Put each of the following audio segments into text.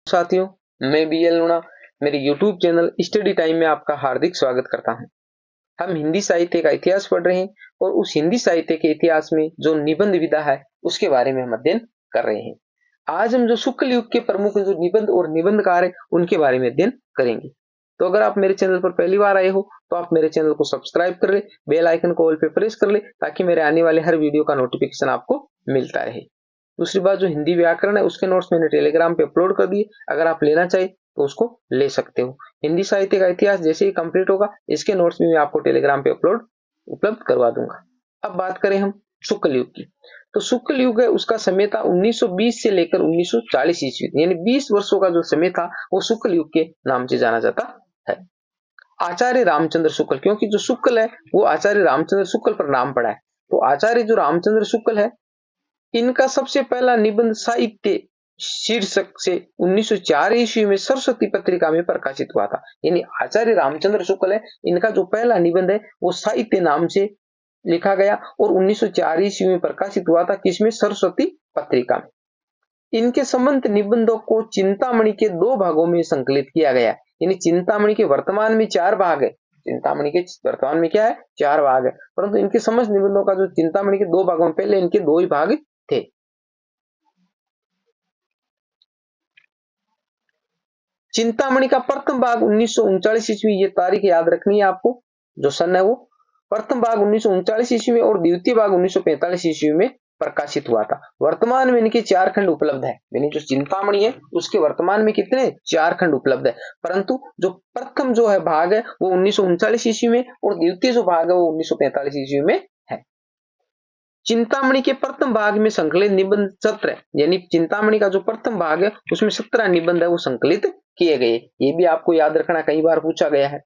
साथियों, मैं बीएल लूणा मेरे YouTube चैनल स्टडी टाइम में आपका हार्दिक स्वागत करता हूं। हम हिंदी साहित्य का इतिहास पढ़ रहे हैं और उस हिंदी साहित्य के इतिहास में जो निबंध विधा है उसके बारे में हम अध्ययन कर रहे हैं। आज हम जो शुक्ल युग के प्रमुख जो निबंध और निबंधकार है उनके बारे में अध्ययन करेंगे। तो अगर आप मेरे चैनल पर पहली बार आए हो तो आप मेरे चैनल को सब्सक्राइब कर ले, बेल आइकन को ऑल पे प्रेस कर ले ताकि मेरे आने वाले हर वीडियो का नोटिफिकेशन आपको मिलता रहे। दूसरी बात, जो हिंदी व्याकरण है उसके नोट्स मैंने टेलीग्राम पे अपलोड कर दिए, अगर आप लेना चाहे तो उसको ले सकते हो। हिंदी साहित्य का इतिहास जैसे ही कंप्लीट होगा इसके नोट्स भी मैं आपको टेलीग्राम पे उपलब्ध करवा दूंगा। अब बात करें हम शुक्ल युग की, तो शुक्ल युग है उसका समय था 1920 से लेकर 1940 ईस्वी, यानी 20 वर्षों का जो समय था वो शुक्ल युग के नाम से जाना जाता है। आचार्य रामचंद्र शुक्ल, क्योंकि जो शुक्ल है वो आचार्य रामचंद्र शुक्ल पर नाम पड़ा है, तो आचार्य जो रामचंद्र शुक्ल है इनका सबसे पहला निबंध साहित्य शीर्षक से 1904 ईस्वी में सरस्वती पत्रिका में प्रकाशित हुआ था। यानी आचार्य रामचंद्र शुक्ल है, इनका जो पहला निबंध है वो साहित्य नाम से लिखा गया और 1904 ईस्वी में प्रकाशित हुआ था। किसमें? सरस्वती पत्रिका में। इनके संबंध निबंधों को चिंतामणि के 2 भागों में संकलित किया गया। यानी चिंतामणि के वर्तमान में 4 भाग है, चिंतामणि के वर्तमान में क्या है? 4 भाग है, परंतु इनके समस्त निबंधों का जो चिंतामणि के 2 भागों में, पहले इनके 2 ही भाग थे। चिंतामणि का प्रथम भाग 1939 ईस्वी, ये तारीख याद रखनी है आपको, जो सन है वो प्रथम भाग 1939 ईस्वी में और द्वितीय भाग 1945 ईस्वी में प्रकाशित हुआ था। वर्तमान में इनके 4 खंड उपलब्ध है, यानी जो चिंतामणि है उसके वर्तमान में कितने? 4 खंड उपलब्ध है, परंतु जो प्रथम जो है भाग है वो 1939 ईस्वी में और द्वितीय जो भाग है वो 1945 ईस्वी में है। चिंतामणि के प्रथम भाग में संकलित निबंध 17, यानी चिंतामणि का जो प्रथम भाग है उसमें 17 निबंध है वो संकलित किए गए। ये भी आपको याद रखना, कई बार पूछा गया है।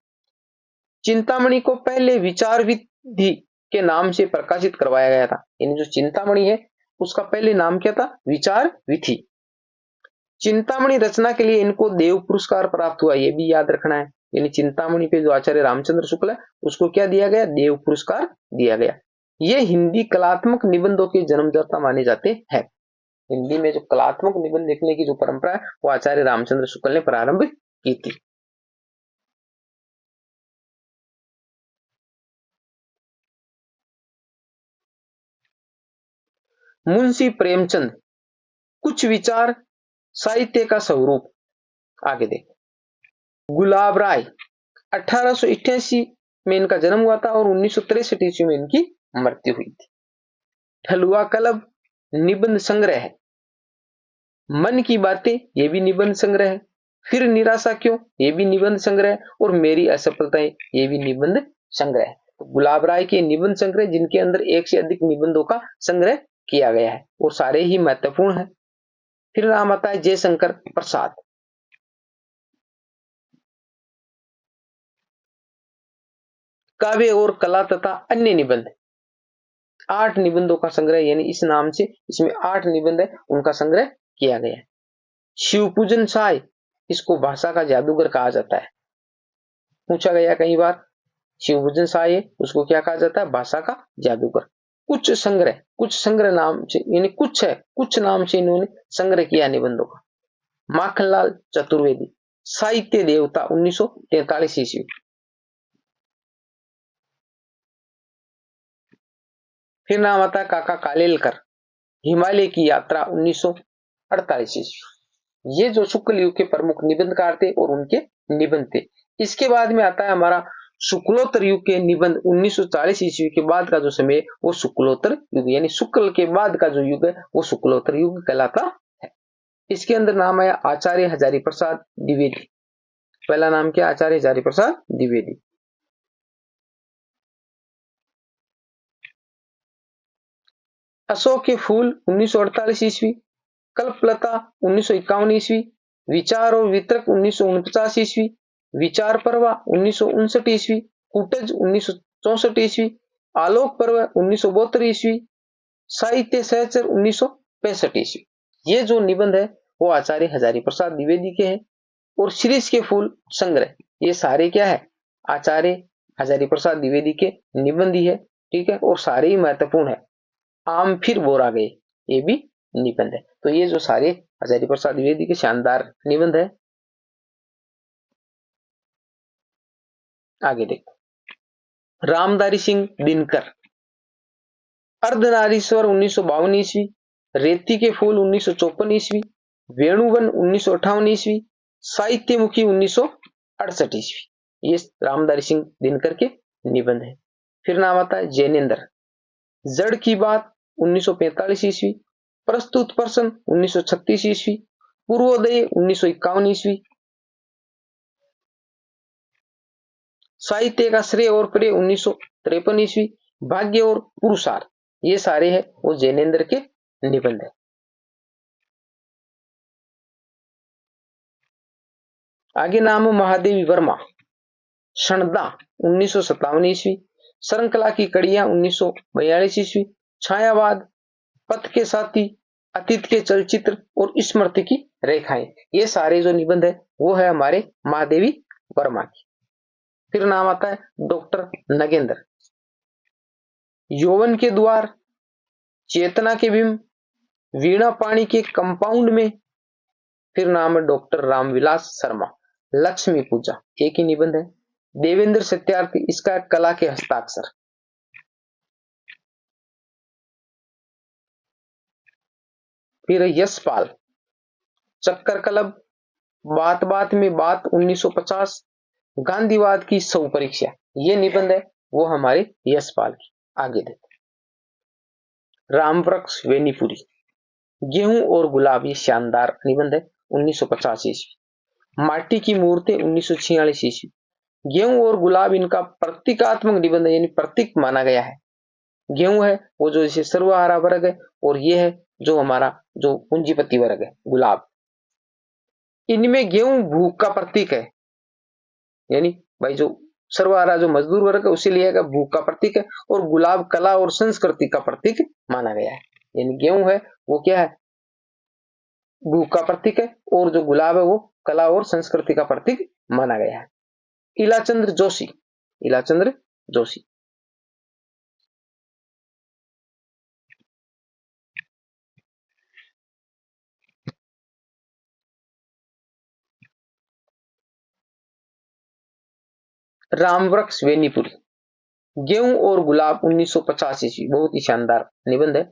चिंतामणि को पहले विचार विधि के नाम से प्रकाशित करवाया गया था, यानी जो चिंतामणि है उसका पहले नाम क्या था? विचार विधि। चिंतामणि रचना के लिए इनको देव पुरस्कार प्राप्त हुआ, ये भी याद रखना है। यानी चिंतामणि पे जो आचार्य रामचंद्र शुक्ल है उसको क्या दिया गया? देव पुरस्कार दिया गया। ये हिंदी कलात्मक निबंधों के जन्मदाता माने जाते हैं। हिंदी में जो कलात्मक निबंध लिखने की जो परंपरा है वो आचार्य रामचंद्र शुक्ल ने प्रारंभ की थी। मुंशी प्रेमचंद, कुछ विचार, साहित्य का स्वरूप। आगे देखो, गुलाब राय 1888 में इनका जन्म हुआ था और 1963 ईस्वी में इनकी मृत्यु हुई थी। ठलुआ कलब निबंध संग्रह है। मन की बातें, ये भी निबंध संग्रह है। फिर निराशा क्यों, ये भी निबंध संग्रह है। और मेरी असफलताएं, ये भी निबंध संग्रह है। तो गुलाब राय के निबंध संग्रह जिनके अंदर 1 से अधिक निबंधों का संग्रह किया गया है और सारे ही महत्वपूर्ण है। फिर नाम आता है जयशंकर प्रसाद। काव्य और कला तथा अन्य निबंध, 8 निबंधों का संग्रह, यानी इस नाम से इसमें 8 निबंध है उनका संग्रह किया गया है। शिवपूजन साय, इसको भाषा का जादूगर कहा जाता है, पूछा गया कई बार। शिवपूजन साय है उसको क्या कहा जाता है? भाषा का जादूगर। कुछ संग्रह नाम से, यानी कुछ नाम से इन्होंने संग्रह किया निबंधों का। माखनलाल चतुर्वेदी, साहित्य देवता 1943 ईस्वी। फिर नाम आता है काका कालेलकर, हिमालय की यात्रा 1948 ईस्वी। ये जो शुक्ल युग के प्रमुख निबंधकार थे और उनके निबंध थे। इसके बाद में आता है हमारा शुक्लोत्तर युग के निबंध। 1940 ईस्वी के बाद का जो समय वो शुक्लोत्तर युग, यानी शुक्ल के बाद का जो युग है वो शुक्लोत्तर युग कहलाता है। इसके अंदर नाम आया आचार्य हजारी प्रसाद द्विवेदी। पहला नाम क्या? आचार्य हजारी प्रसाद द्विवेदी। अशोक के फूल 1948 ईस्वी, कल्पलता 1951 ईस्वी, विचार और वितरक 1949 ईस्वी, विचार पर्वा 1959 ईस्वी, कुटज 1964 ईस्वी, आलोक पर्व 1972 ईस्वी, साहित्य सहचर 1965 ईस्वी। ये जो निबंध है वो आचार्य हजारी प्रसाद द्विवेदी के हैं। और शीरीष के फूल संग्रह, ये सारे क्या है? आचार्य हजारी प्रसाद द्विवेदी के निबंध ही है, ठीक है, और सारे ही महत्वपूर्ण है। आम फिर बोरा गए, ये भी निबंध है। तो ये जो सारे आचार्य प्रसाद द्विवेदी के शानदार निबंध है। आगे देखो, रामधारी सिंह दिनकर, अर्धनारीश्वर 1952 ईस्वी, रेती के फूल 1954 ईस्वी, वेणुवन 1958 ईस्वी, साहित्यमुखी 1968 ईस्वी। ये रामधारी सिंह दिनकर के निबंध है। फिर नाम आता है जैनेन्द्र, जड़ की बात 1945 ईस्वी, प्रस्तुत प्रश्न 1936 ईस्वी, पूर्वोदय 1951 ईस्वी, साहित्य का श्रेय और प्रेय 1953 ईस्वी, भाग्य और पुरुषार्थ, ये सारे हैं वो जैनेन्द्र के निबंध है। आगे नाम महादेवी वर्मा, शणदा 1957 ईस्वी, श्रृंखला की कड़ियां 1942 ईस्वी, छायावाद, पथ के साथी, अतीत के चलचित्र और स्मृति की रेखाएं, ये सारे जो निबंध है वो है हमारे महादेवी वर्मा की। फिर नाम आता है डॉक्टर नगेंद्र, यौवन के द्वार, चेतना के बिंब, वीणा पाणी के कंपाउंड में। फिर नाम है डॉक्टर रामविलास शर्मा, लक्ष्मी पूजा, एक ही निबंध है। देवेंद्र सत्यार्थी, इसका कला के हस्ताक्षर। फिर यशपाल, चक्कर क्लब, बात बात में बात 1950, गांधीवाद की सौ परीक्षा, ये निबंध है वो हमारे यशपाल की। आगे देखो, रामवृक्ष वेनीपुरी, गेहूं और गुलाब, ये शानदार निबंध है 1950 ईस्वी, माटी की मूर्तें 1946 ईस्वी। गेहूं और गुलाब इनका प्रतीकात्मक निबंध है, यानी प्रतीक माना गया है। गेहूं है वो जो जैसे सर्वहारा वर्ग है, और ये है जो हमारा जो पूंजीपति वर्ग है गुलाब। इनमें गेहूं भूख का प्रतीक है, यानी भाई जो सर्वहारा जो मजदूर वर्ग है उसे लिया गया, भूख का प्रतीक है, और गुलाब कला और संस्कृति का प्रतीक माना गया है। यानी गेहूं है वो क्या है, भूख का प्रतीक है, और जो गुलाब है वो कला और संस्कृति का प्रतीक माना गया है। इलाचंद्र जोशी, इलाचंद्र जोशी। रामवृक्ष वेनीपुरी, गेहूं और गुलाब 1950 ईस्वी, बहुत ही शानदार निबंध है।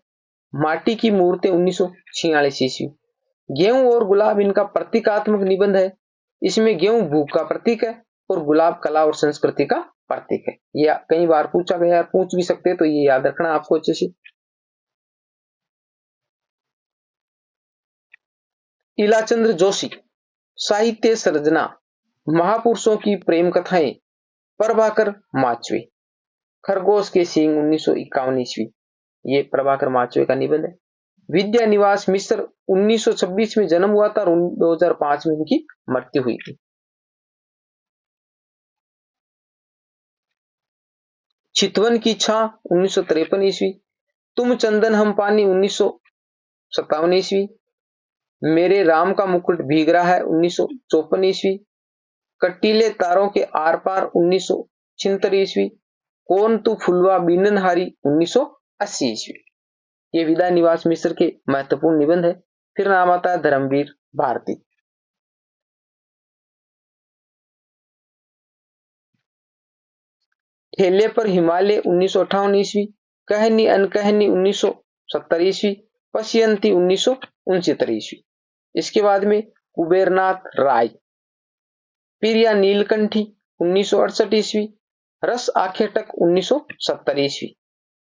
माटी की मूर्तें 1946 ईस्वी। गेहूं और गुलाब इनका प्रतीकात्मक निबंध है। इसमें गेहूं भूख का प्रतीक है और गुलाब कला और संस्कृति का प्रतीक है। यह कई बार पूछा गया, पूछ भी सकते हैं, तो ये याद रखना आपको अच्छे से। इलाचंद्र जोशी, साहित्य सर्जना, महापुरुषों की प्रेम कथाएं, प्रभाकर माचवे, खरगोश के सींग 1951 ईस्वी, ये प्रभाकर माचवे का निबंध है। विद्या निवास मिश्र 1926 में जन्म हुआ था और 2005 में इनकी मृत्यु हुई थी। चितवन की छा 1953 ईस्वी, तुम चंदन हम पानी 1957 ईस्वी, मेरे राम का मुकुट भीग रहा है 1954 ईस्वी, कटीले तारों के आर पार 1976 ईस्वी, कौन तू फुलवा बीननहारी 1980 ईस्वी। ये विद्या निवास मिश्र के महत्वपूर्ण निबंध है। फिर नाम आता है धर्मवीर भारती, ठेले पर हिमालय 1958 ईस्वी, कहनी अनकहनी 1970 ईस्वी, पश्यंती 1969 ईस्वी। इसके बाद में कुबेरनाथ राय, प्रिया नीलकंठी 1968 ईस्वी, रस आखेटक 1970 ईस्वी।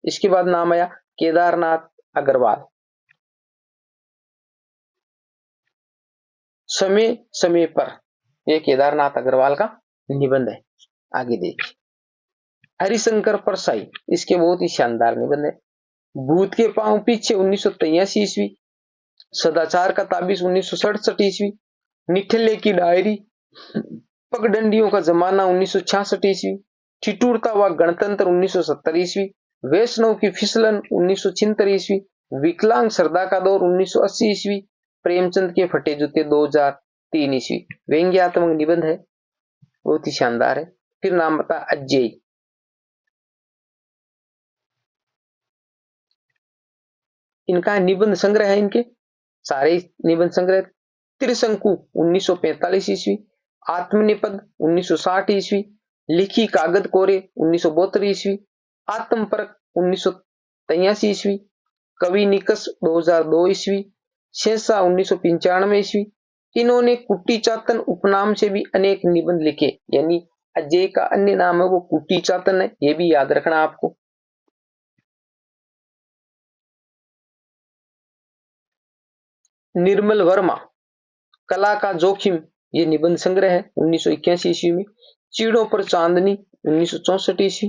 इसके बाद नाम आया केदारनाथ अग्रवाल, समय समय पर, यह केदारनाथ अग्रवाल का निबंध है। आगे देखिए, हरिशंकर परसाई, इसके बहुत ही शानदार निबंध है। भूत के पांव पीछे 1983 ईस्वी, सदाचार का ताबीज 1967 ईस्वी, निठल्ले की डायरी, पगडंडियों का जमाना 1966 ईस्वी, ठिठुरता व गणतंत्र 1970 ईस्वी, वैष्णव की फिसलन 1976 ईस्वी, विकलांग श्रद्धा का दौर 1980 ईस्वी, प्रेमचंद के फटे जूते 2003 ईस्वी। व्यंग्यात्मक निबंध है, बहुत ही शानदार है। फिर नाम बता अजय, इनका निबंध संग्रह है इनके सारे निबंध संग्रह। त्रिशंकु 1945 ईस्वी, आत्मनिपद 1960 ईस्वी, लिखी कागद कोरे 1972 ईस्वी, आत्मपरक 1983 ईस्वी, कवि निकष 2002 ईस्वी, शेषा 1995 ईस्वी। इन्होंने कुट्टी चातन उपनाम से भी अनेक निबंध लिखे, यानी अजय का अन्य नाम है वो कुट्टी चातन है, ये भी याद रखना आपको। निर्मल वर्मा, कला का जोखिम, ये निबंध संग्रह है 1981 ईस्वी में। चीड़ों पर चांदनी 1964 ईस्वी।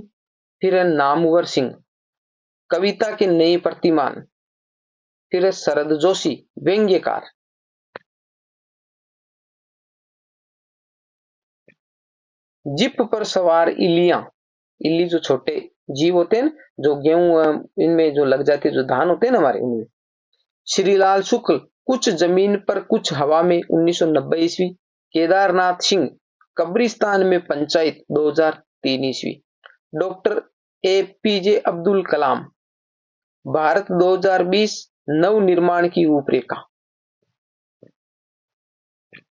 फिर है नामवर सिंह, कविता के नए प्रतिमान। फिर है शरद जोशी, व्यंग्यकार। जिप पर सवार इलियां, इल्ली जो छोटे जीव होते हैं ना, जो गेहूं इनमें जो लग जाते हैं, जो धान होते हैं ना हमारे, उनमें। श्रीलाल शुक्ल, कुछ जमीन पर कुछ हवा में 1990 ईस्वी। केदारनाथ सिंह, कब्रिस्तान में पंचायत 2003 ईस्वी। डॉक्टर एपीजे अब्दुल कलाम, भारत 2020 नव निर्माण की रूपरेखा।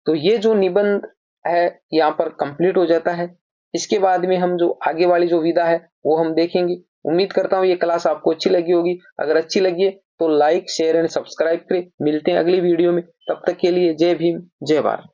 तो ये जो निबंध है यहाँ पर कंप्लीट हो जाता है। इसके बाद में हम जो आगे वाली जो विधा है वो हम देखेंगे। उम्मीद करता हूँ ये क्लास आपको अच्छी लगी होगी। अगर अच्छी लगी है तो लाइक शेयर एंड सब्सक्राइब करें। मिलते हैं अगली वीडियो में, तब तक के लिए जय भीम जय भारत।